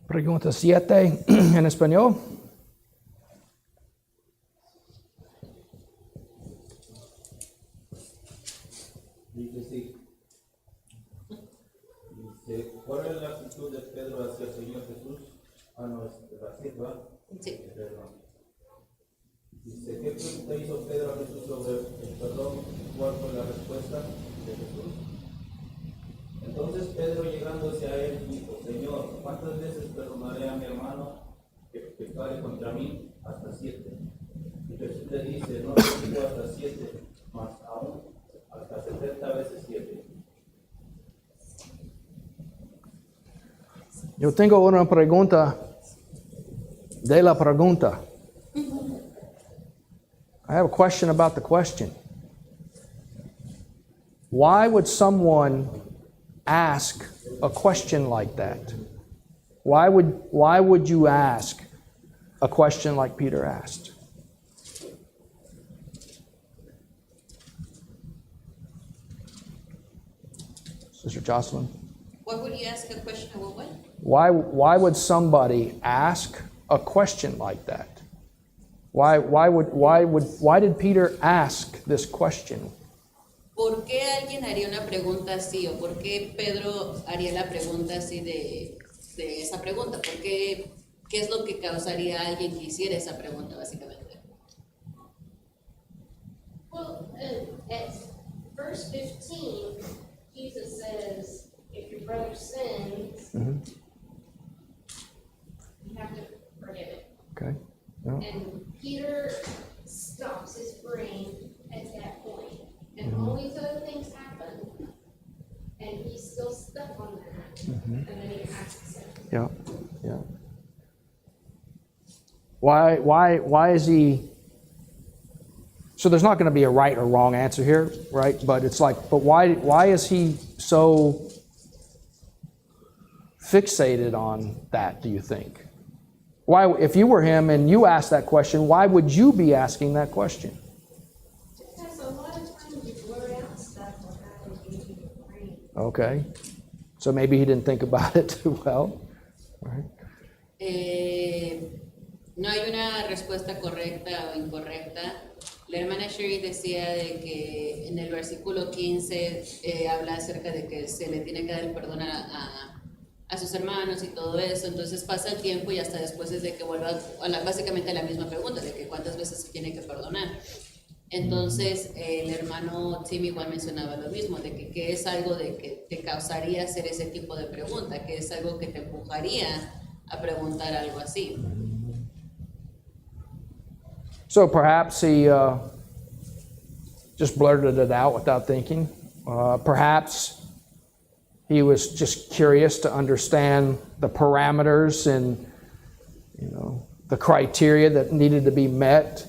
Pregunta 7 en español. Dice sí. Dice, ¿cuál es la actitud de Pedro hacia el Señor Jesús? No, es la sierva. Sí. Dice, ¿qué pregunta hizo Pedro a Jesús sobre el perdón? ¿Cuál fue la respuesta de Jesús? Entonces Pedro, llegándose a él, dijo, Señor, ¿cuántas veces perdonaré a mi hermano que pecare contra mí? Hasta 7. Y Jesús le dice, no te digo hasta 7, más aún hasta 70 veces 7. Yo tengo una pregunta de la pregunta. I have a question about the question. Why would someone ask a question like that? Why would you ask a question like Peter asked? Sister Jocelyn? Why would you ask a question about what? Why would somebody ask a question like that? Why did Peter ask this question? ¿Por qué alguien haría una pregunta así? ¿O por qué Pedro haría la pregunta así de esa pregunta? ¿Por qué es lo que causaría a alguien que hiciera esa pregunta, básicamente? Well, at verse 15, Jesus says, if your brother sins, you have to forgive it. Okay. No? And Peter stops his brain at that point. And all these other things happen, and he's still stuck on that. And then he asks him. Yeah. Yeah. Why is he? So there's not going to be a right or wrong answer here, right? But it's like, but why is he so fixated on that, do you think? Why, if you were him and you asked that question, why would you be asking that question? Because a lot of times you blur out stuff that happens in your brain. Okay. So maybe he didn't think about it too well. Right. No hay una respuesta correcta o incorrecta. La hermana Sherry decía de que en el versículo 15 habla acerca de que se le tiene que dar el perdón a sus hermanos y todo eso. Entonces pasa el tiempo y hasta después es de que vuelva básicamente a la misma pregunta de que cuántas veces se tiene que perdonar. Entonces el hermano Tim igual mencionaba lo mismo, de que es algo de que te causaría hacer ese tipo de pregunta, que es algo que te empujaría a preguntar algo así. So perhaps he just blurted it out without thinking. Perhaps he was just curious to understand the parameters and, the criteria that needed to be met.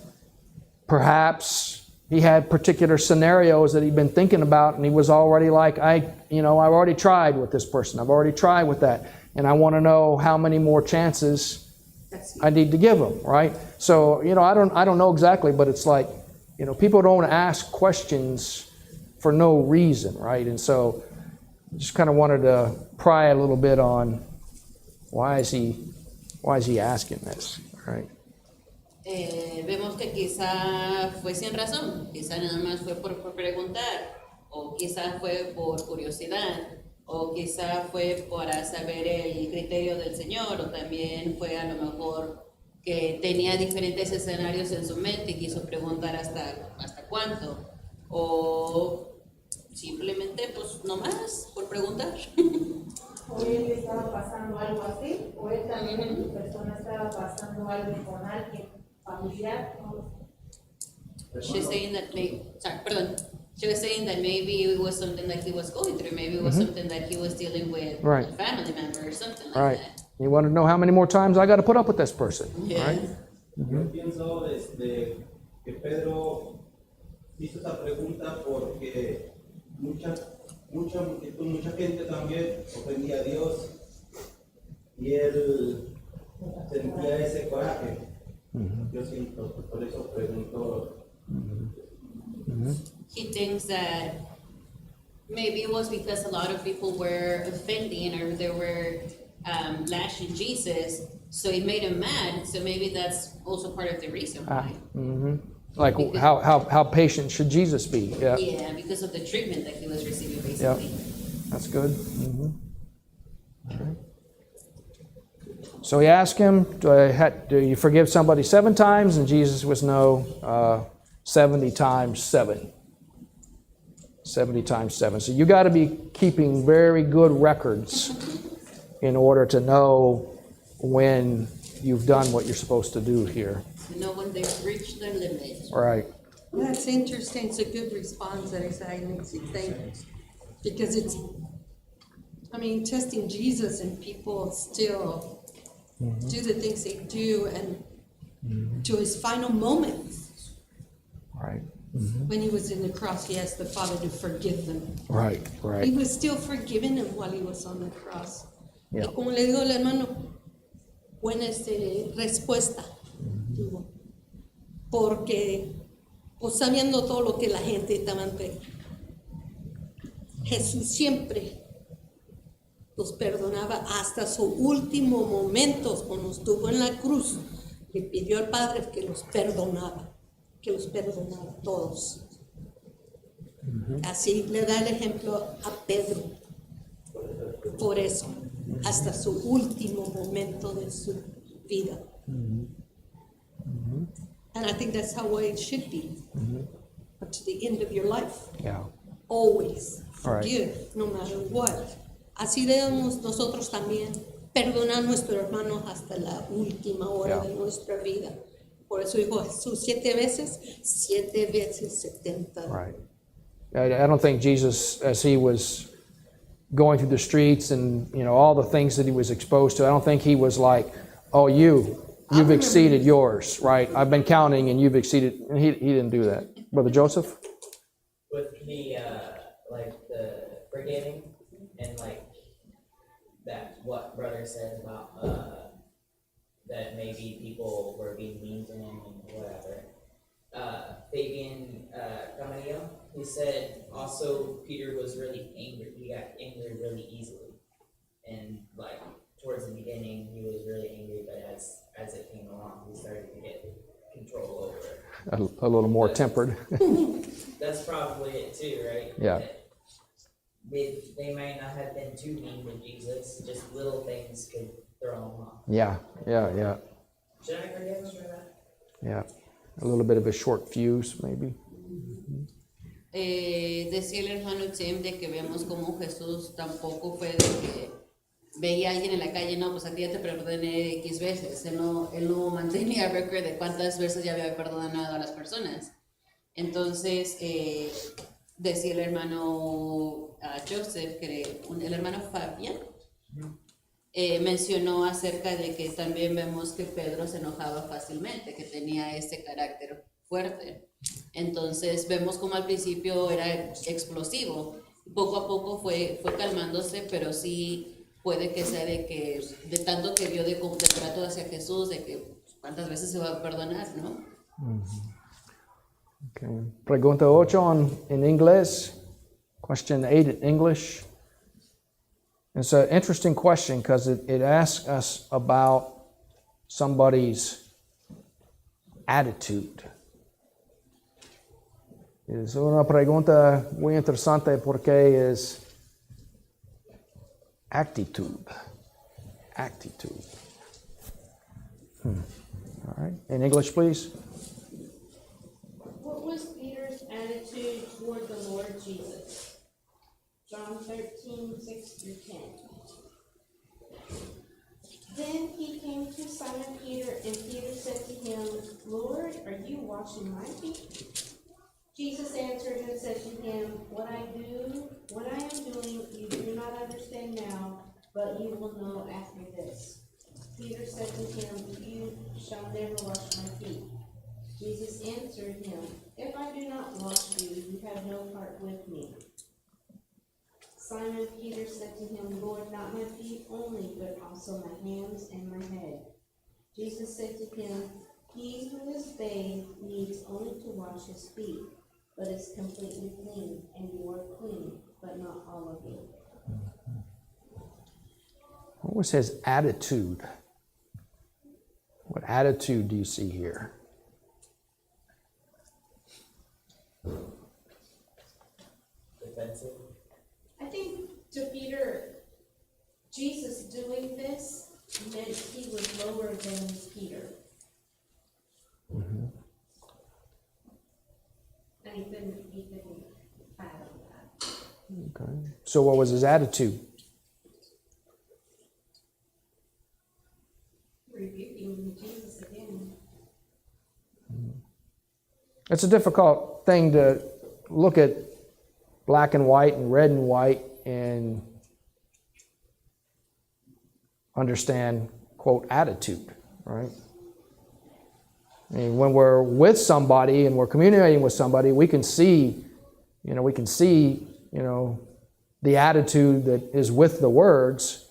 Perhaps he had particular scenarios that he'd been thinking about, and he was already like, I've already tried with this person. I've already tried with that, and I want to know how many more chances I need to give him, right? So, I don't know exactly, but it's like, people don't ask questions for no reason, right? And so just kind of wanted to pry a little bit on why is he asking this, right? Vemos que quizá fue sin razón, quizá nada más fue por preguntar, o quizá fue por curiosidad, o quizá fue para saber el criterio del Señor, o también fue a lo mejor que tenía diferentes escenarios en su mente y quiso preguntar hasta cuánto, o simplemente pues nomás por preguntar. O él estaba pasando algo así, o él también en su persona estaba pasando algo con alguien familiar. She's saying that she was saying that maybe it was something that he was going through, maybe it was something that he was dealing with Right. a family member or something like Right. that. You want to know how many more times I got to put up with this person, Yeah. right? Yo pienso que Pedro hizo esa pregunta porque mucha gente también ofendía a Dios y él sentía ese coraje. Yo siento que por eso preguntó. He thinks that maybe it was because a lot of people were offending or they were lashing Jesus, so it made him mad. So maybe that's also part of the reason why. Like how patient should Jesus be? Yeah. Yeah, because of the treatment that he was receiving, Yeah. basically. That's good. So he asked him, do you forgive somebody 7 times? And Jesus was no, 70 times 7. 70 times 7. So you got to be keeping very good records in order to know when you've done what you're supposed to do here. To know when they've reached their limit. Right. That's interesting. It's a good response that it makes you think. Because it's, testing Jesus and people still do the things they do and to his final moments. Right. When he was in the cross, he asked the Father to forgive them. Right. He Right. was still forgiving them while he was on the cross. Yeah. Y como le digo al hermano, buena respuesta tuvo. Porque, pues sabiendo todo lo que la gente estaba entre, Jesús siempre los perdonaba hasta su último momento, cuando estuvo en la cruz, le pidió al Padre que los perdonara todos. Así le da el ejemplo a Pedro. Por eso, hasta su último momento de su vida. And I think that's how it should be. Up to the end of your life. Yeah. Always Right. forgive, no matter what. Así debemos nosotros también perdonar a nuestros hermanos hasta la última hora Yeah. de nuestra vida. Por eso dijo Jesús 7 veces, 7 veces 70. Right. I don't think Jesus, as he was going through the streets and all the things that he was exposed to, I don't think he was like, oh, you've exceeded yours, right? I've been counting and you've exceeded. And he didn't do that. Brother Joseph? With the the forgiving and that what brother said about that maybe people were being mean to him and whatever. Fabian Camarilla, he said also Peter was really angry. He got angry really easily, and towards the beginning he was really angry, but as it came along, he started to get control over it. A little more tempered. That's probably it too, right? Yeah. That they might not have been too mean to Jesus. Just little things could throw him off. Yeah. Should I forgive him for that? Yeah. A little bit of a short fuse, maybe. Decía el hermano Tim de que vemos como Jesús tampoco fue de que veía a alguien en la calle, no, pues a ti ya te perdoné X veces. Él no mantenía récord de cuántas veces ya había perdonado a las personas. Entonces, decía el hermano Joseph, el hermano Fabián, mencionó acerca de que también vemos que Pedro se enojaba fácilmente, que tenía ese carácter fuerte. Entonces vemos como al principio era explosivo, poco a poco fue calmándose, pero sí puede que sea de tanto que vio de trato hacia Jesús, de que cuántas veces se va a perdonar, ¿no? Okay. Pregunta 8 in English. Question 8 in English. It's an interesting question because it asks us about somebody's attitude. Es una pregunta muy interesante porque es actitud. All right. In English, please. What was Peter's attitude toward the Lord Jesus? John 13:6-10. Then he came to Simon Peter, and Peter said to him, Lord, are you washing my feet? Jesus answered and said to him, What I am doing, you do not understand now, but you will know after this. Peter said to him, You shall never wash my feet. Jesus answered him, If I do not wash you, you have no part with me. Simon Peter said to him, Lord, not my feet only, but also my hands and my head. Jesus said to him, He who is bathed needs only to wash his feet, but is completely clean, and you are clean, but not all of you. What was his attitude? What attitude do you see here? Defensive. I think to Peter, Jesus doing this meant he was lower than Peter. And he couldn't fathom that. Okay. So what was his attitude? Rebuking Jesus again. It's a difficult thing to look at black and white and red and white and understand, quote, attitude, right? I mean, when we're with somebody and we're communicating with somebody, we can see, the attitude that is with the words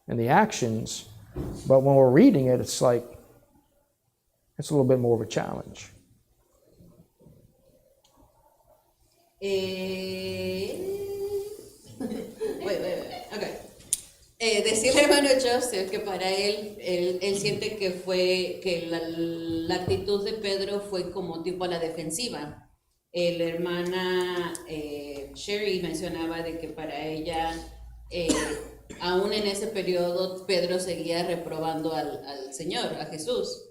and the actions. But when we're reading it, it's like, it's a little bit more of a challenge. Okay. Decía el hermano Joseph que para él siente que la actitud de Pedro fue como tipo a la defensiva. La hermana Sherry mencionaba de que para ella, aún en ese periodo, Pedro seguía reprobando al Señor, a Jesús.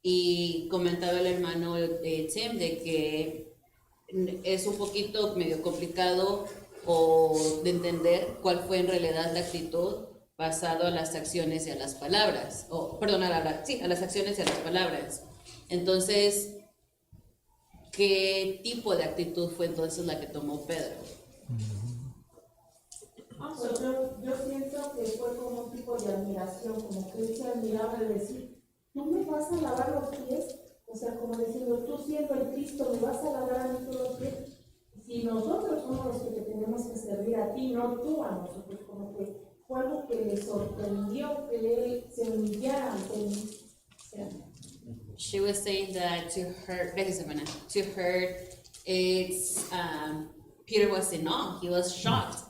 Y comentaba el hermano Tim de que es un poquito medio complicado de entender cuál fue en realidad la actitud basado a las acciones y a las palabras, a las acciones y a las palabras. Entonces, ¿qué tipo de actitud fue entonces la que tomó Pedro? Yo siento que fue como un tipo de admiración, como que él se admiraba de decir, ¿tú me vas a lavar los pies? O sea, como diciendo, tú siendo el Cristo, ¿me vas a lavar a mí todos los pies? Si nosotros somos los que te tenemos que servir a ti, no tú a nosotros, como que fue algo que le sorprendió que él se humillara ante mí. She was saying that to her, it's Peter was in awe. He was shocked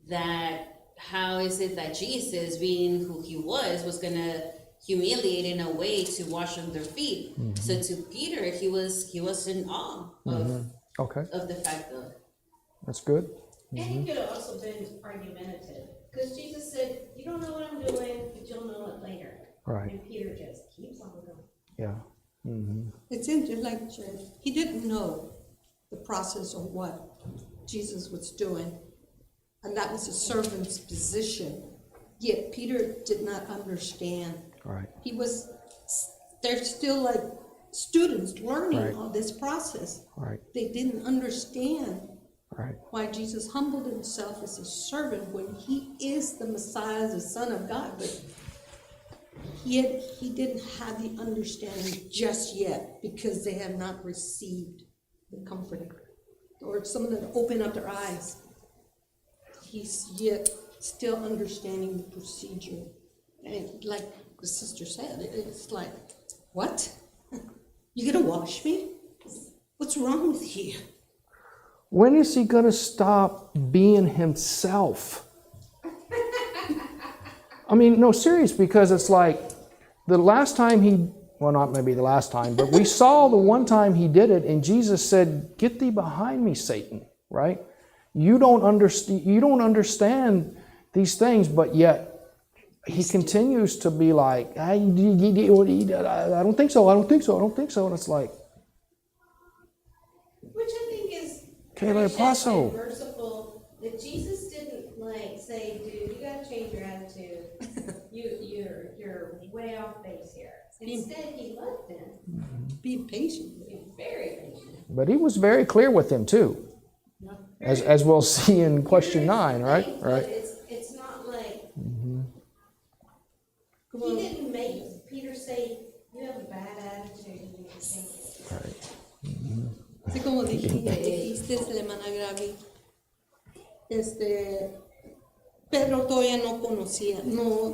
that how is it that Jesus, being who he was gonna humiliate in a way to wash their feet. Mm-hmm. So to Peter, he was in awe of the fact of. That's good. Mm-hmm. And he could have also been argumentative, because Jesus said, "You don't know what I'm doing, but you'll know it later." Right. And Peter just keeps on going. Yeah. Mm-hmm. It's interesting, like he didn't know the process of what Jesus was doing, and that was a servant's position. Yet Peter did not understand. Right. They're still like students learning right. all this process. Right. They didn't understand right. why Jesus humbled himself as a servant when he is the Messiah, the Son of God, but yet he didn't have the understanding just yet because they had not received the Comforter or someone that opened up their eyes. He's yet still understanding the procedure. And like the sister said, it's like, what? You gonna wash me? What's wrong with you? When is he gonna stop being himself? I mean, no, serious, because it's like the last time not maybe the last time, but we saw the one time he did it, and Jesus said, "Get thee behind me, Satan," right? You don't understand these things, but yet he continues to be like, I don't think so, and it's like, which I think is gracious and merciful, that Jesus didn't like say, "Dude, you gotta change your attitude. You're way off base here." Instead, he loved him. Be patient. Be very patient. but he was very clear with him too, as we'll see in question 9, right? Right. It's not like he didn't make Peter say, "You have a bad attitude." You need to change it. Right. Así como dijiste, hermana Gaby, Pedro todavía no conocía, no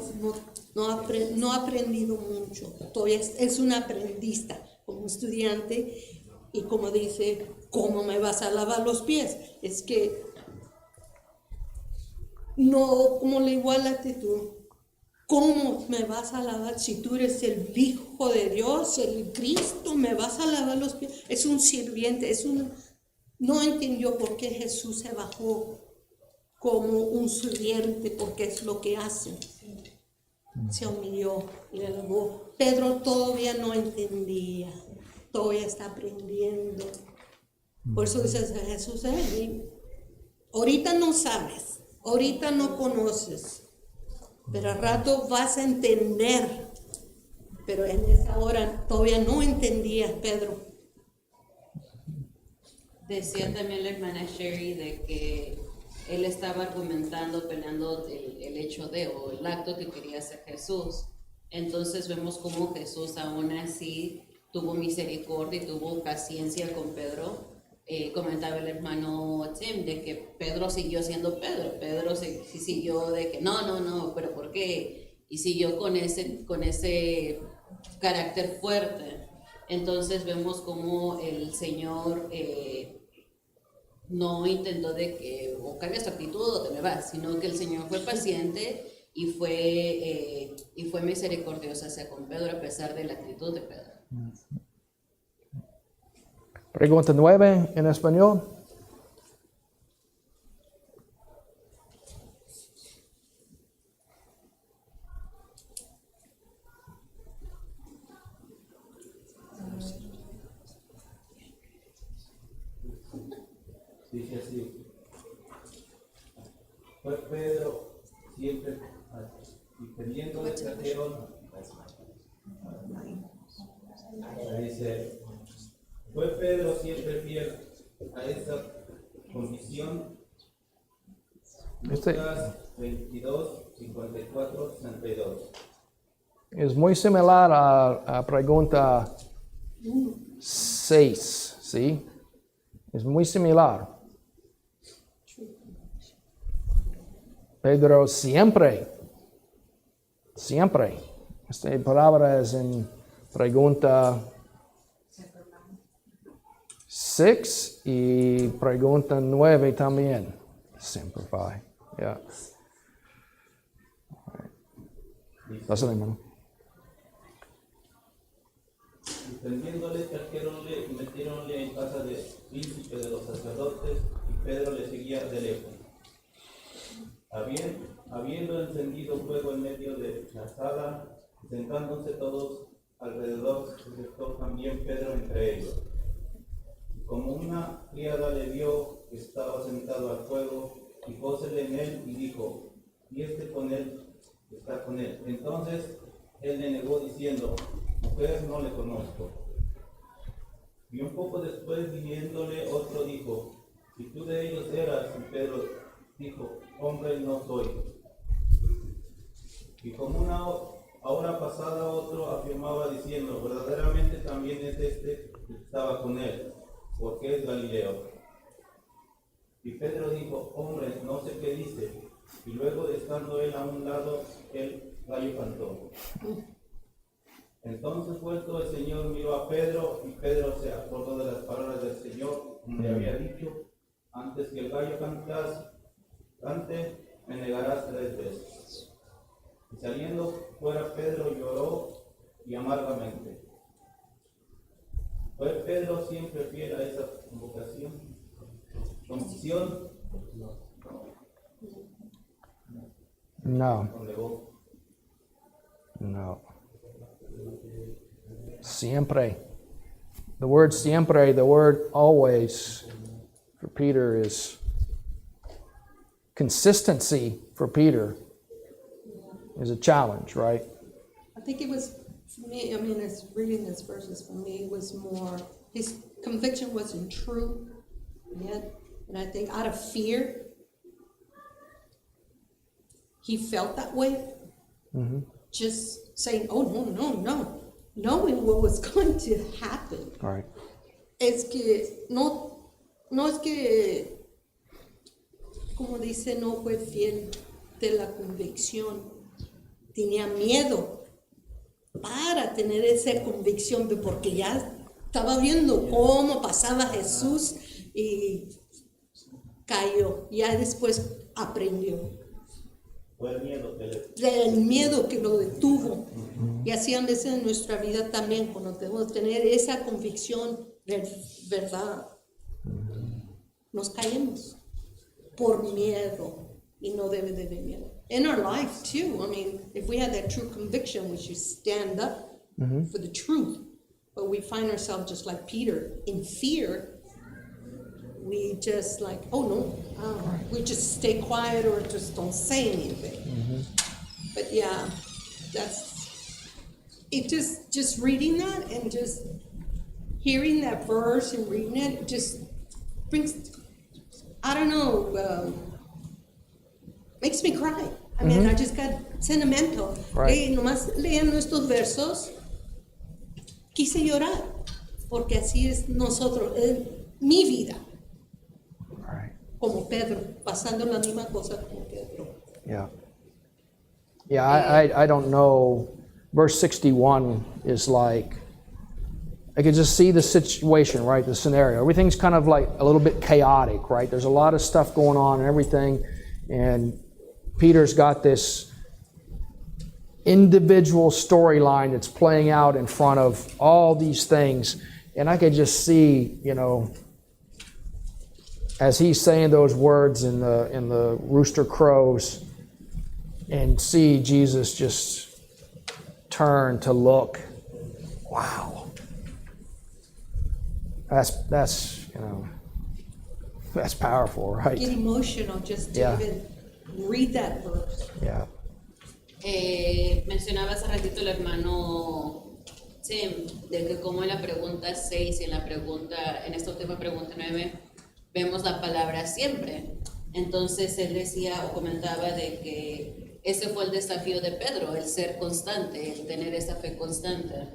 ha aprendido mucho, todavía es un aprendista como estudiante, y como dice, ¿cómo me vas a lavar los pies? Es que no, como le igual la actitud, ¿cómo me vas a lavar si tú eres el Hijo de Dios, el Cristo? ¿Me vas a lavar los pies? Es un sirviente, no entendió por qué Jesús se bajó como un sirviente, porque es lo que hace. Se humilló y le lavó. Pedro todavía no entendía, todavía está aprendiendo. Por eso dice Jesús, ahorita no sabes, ahorita no conoces, pero al rato vas a entender. Pero en esa hora todavía no entendía Pedro. Decía también la hermana Sherry de que él estaba argumentando, peleando el hecho de, o el acto que quería hacer Jesús. Entonces vemos cómo Jesús aún así tuvo misericordia y tuvo paciencia con Pedro. Comentaba el hermano Tim de que Pedro siguió siendo Pedro. Pedro siguió de que no, pero ¿por qué? Y siguió con ese carácter fuerte. Entonces vemos cómo el Señor no intentó de que o cambias tu actitud o te me vas, sino que el Señor fue paciente y fue misericordioso hacia con Pedro a pesar de la actitud de Pedro. Pregunta 9 en español. Dice así, fue Pedro siempre, y teniéndole trajeron, dice, fue Pedro siempre fiel a esta condición. Lucas 22, 54, 62. Es muy similar a pregunta 6, ¿sí? Es muy similar. Pedro siempre. Esta palabra es en pregunta 6 y pregunta 9 también. Simplify. Yeah. Pásale, hermano. Y prendiéndole, trajeronle y metiéronle en casa del príncipe de los sacerdotes, y Pedro le seguía de lejos. Habiendo encendido fuego en medio de la sala, sentándose todos alrededor, se sentó también Pedro entre ellos. Como una criada le vio que estaba sentado al fuego, fijósele en él y dijo, y con él está con él. Entonces él le negó diciendo, mujer, no le conozco. Y un poco después, viéndole, otro dijo, si tú de ellos eras, y Pedro dijo, hombre, no soy. Y como una hora pasada, otro afirmaba diciendo, verdaderamente también es este que estaba con él, porque es Galileo. Y Pedro dijo, hombre, no sé qué dice. Y luego, estando él a un lado, el gallo cantó. Entonces, vuelto el Señor, miró a Pedro, y Pedro se acordó de las palabras del Señor, como le había dicho, antes que el gallo cante, me negarás 3 veces. Y saliendo fuera, Pedro lloró y amargamente. ¿Fue Pedro siempre fiel a esa convocación? ¿Convicción? No. Siempre. The word siempre, the word always for Peter is consistency for Peter is a challenge, right? I think it was, for me, as reading these verses, for me, it was more, his conviction wasn't true yet. And I think out of fear, he felt that way. Mm-hmm. Just saying, oh, no, knowing what was going to happen. All right. Es que, no es que, como dice, no fue fiel de la convicción. Tenía miedo para tener esa convicción, porque ya estaba viendo cómo pasaba Jesús y cayó. Ya después aprendió. Fue el miedo que le... del miedo que lo detuvo. Y así a veces en nuestra vida también, cuando tenemos que tener esa convicción de verdad, nos caemos por miedo y no debe de haber miedo. In our life too, I mean, if we had that true conviction, we should stand up for the truth. But we find ourselves just like Peter, in fear. We just like, oh no, we just stay quiet or just don't say anything. But yeah, that's it. Just reading that and just hearing that verse and reading it just brings, I don't know, makes me cry. I mean, I just got sentimental. Right. Nomás leyendo estos versos, quise llorar, porque así es nosotros, mi vida, Right. como Pedro, pasando la misma cosa como Pedro. Yeah. Yeah, I don't know. Verse 61 is like, I could just see the situation, right? The scenario. Everything's kind of like a little bit chaotic, right? There's a lot of stuff going on and everything. And Peter's got this individual storyline that's playing out in front of all these things. And I could just see, you know, as he's saying those words in the rooster crows, and see Jesus just turn to look. Wow. That's you know, that's powerful, right? Get emotional just to Yeah. even read that verse. Yeah. Mencionaba hace ratito el hermano Tim de que como en la pregunta 6 y en esta última pregunta 9 vemos la palabra siempre. Entonces él decía o comentaba de que ese fue el desafío de Pedro, el ser constante, el tener esa fe constante.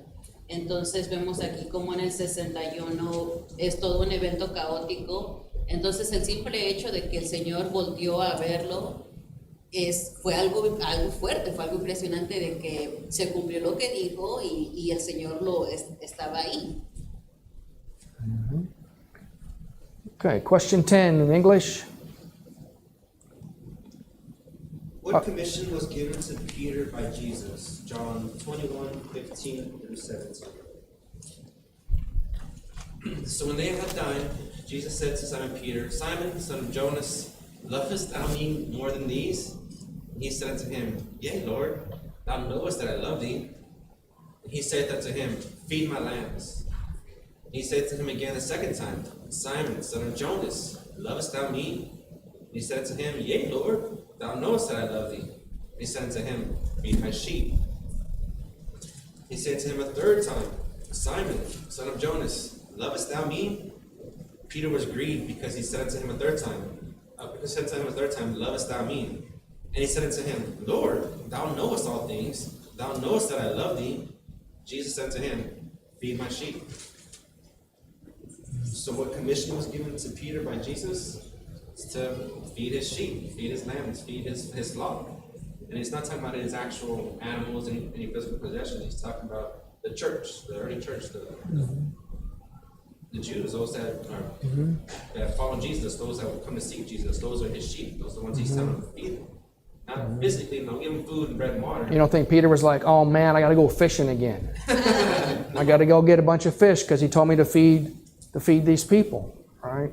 Entonces vemos aquí como en el 61 es todo un evento caótico. Entonces el simple hecho de que el Señor volteó a verlo fue algo fuerte, fue algo impresionante de que se cumplió lo que dijo y el Señor estaba ahí. Okay, question 10 in English. What commission was given to Peter by Jesus? John 21:15-17. So when they had dined, Jesus said to Simon Peter, Simon, son of Jonas, lovest thou me more than these? And he said unto him, Yea, Lord, thou knowest that I love thee. And he said unto him, Feed my lambs. And he said to him again the second time, Simon, son of Jonas, lovest thou me? And he said to him, Yea, Lord, thou knowest that I love thee. And he said unto him, Feed my sheep. He said to him a third time, Simon, son of Jonas, lovest thou me? Peter was grieved because he said unto him a third time, Lovest thou me? And he said unto him, Lord, thou knowest all things, thou knowest that I love thee. Jesus said to him, Feed my sheep. So what commission was given to Peter by Jesus? It's to feed his sheep, feed his lambs, feed his flock. And he's not talking about his actual animals, any physical possessions. He's talking about the church, the early church, the Jews, those that have followed Jesus, those that will come to seek Jesus. Those are his sheep. Those are the ones he's telling them to feed them. Not physically, don't give them food and bread and water. You don't think Peter was like, oh man, I got to go fishing again. I got to go get a bunch of fish because he told me to feed these people, right?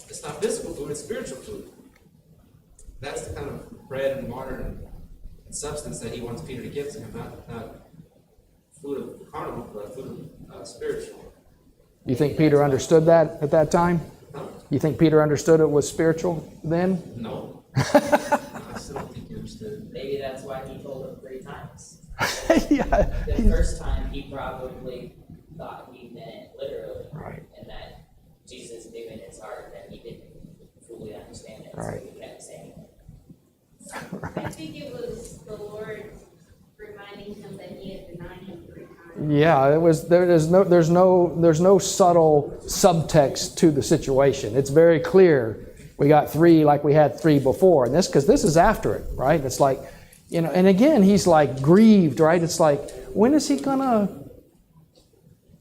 It's not physical food, it's spiritual food. That's the kind of bread and water and substance that he wants Peter to give to him, not food of carnal, but food of spiritual. You think Peter understood that at that time? Huh? You think Peter understood it was spiritual then? No. I still don't think he understood. Maybe that's why he told him 3 times. Yeah. The first time he probably thought he meant it literally. Right. And that Jesus knew in his heart that he didn't fully understand it. Right. So he kept saying it. I think it was the Lord reminding him that he had denied him 3 times. Yeah, it was. There's no subtle subtext to the situation. It's very clear. We got 3 like we had 3 before, and because this is after it, right? It's like, you know, and again he's like grieved, right? It's like, when is he gonna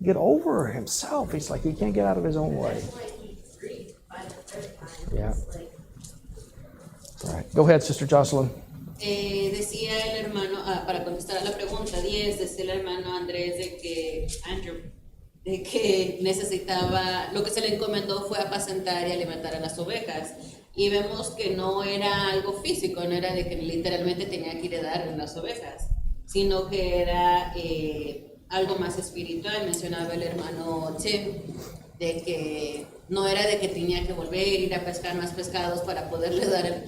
get over himself? He's like, he can't get out of his own way. That's why he grieved by the 3rd time. Yeah. It's like, All right. Go ahead, Sister Jocelyn. Decía el hermano, para contestar a la pregunta 10, decía el hermano Andrés de que necesitaba, lo que se le encomendó fue apacentar y alimentar a las ovejas. Y vemos que no era algo físico, no era de que literalmente tenía que ir a dar las ovejas, sino que era algo más espiritual. Mencionaba el hermano Tim de que no era de que tenía que volver, ir a pescar más pescados para poderle dar,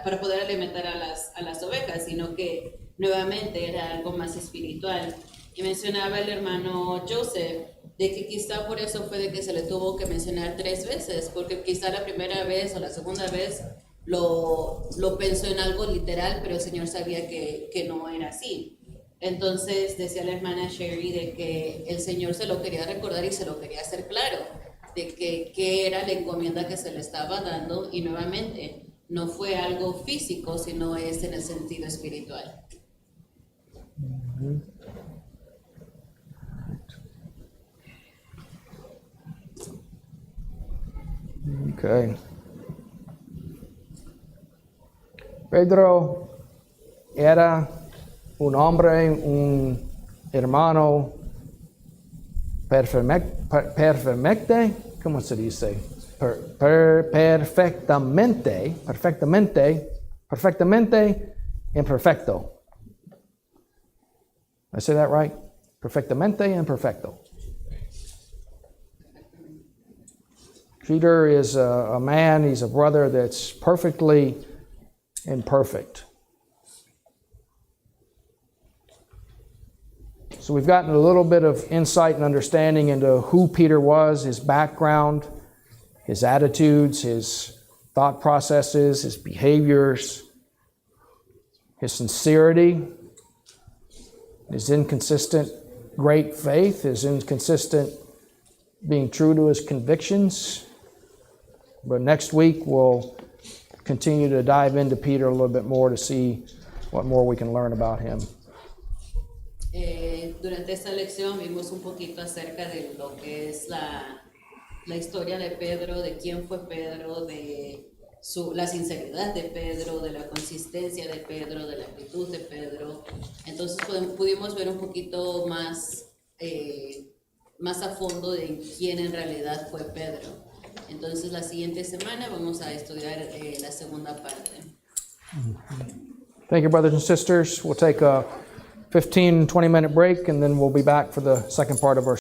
para poder alimentar a las ovejas, sino que nuevamente era algo más espiritual. Y mencionaba el hermano Joseph de que quizá por eso fue de que se le tuvo que mencionar 3 veces, porque quizá la primera vez o la segunda vez lo pensó en algo literal, pero el Señor sabía que no era así. Entonces decía la hermana Sherry de que el Señor se lo quería recordar y se lo quería hacer claro, de que qué era la encomienda que se le estaba dando, y nuevamente no fue algo físico, sino es en el sentido espiritual. Okay. Pedro era un hombre, un hermano perfectamente, ¿cómo se dice? Perfectamente imperfecto. Did I say that right? Perfectamente imperfecto. Peter is a man, he's a brother that's perfectly imperfect. So we've gotten a little bit of insight and understanding into who Peter was, his background, his attitudes, his thought processes, his behaviors, his sincerity, his inconsistent great faith, his inconsistent being true to his convictions. But next week we'll continue to dive into Peter a little bit more to see what more we can learn about him. Durante esta lección vimos un poquito acerca de lo que es la historia de Pedro, de quién fue Pedro, de la sinceridad de Pedro, de la consistencia de Pedro, de la actitud de Pedro. Entonces pudimos ver un poquito más a fondo de quién en realidad fue Pedro. Entonces la siguiente semana vamos a estudiar la segunda parte. Thank you, brothers and sisters. We'll take a 15-20 minute break and then we'll be back for the second part of our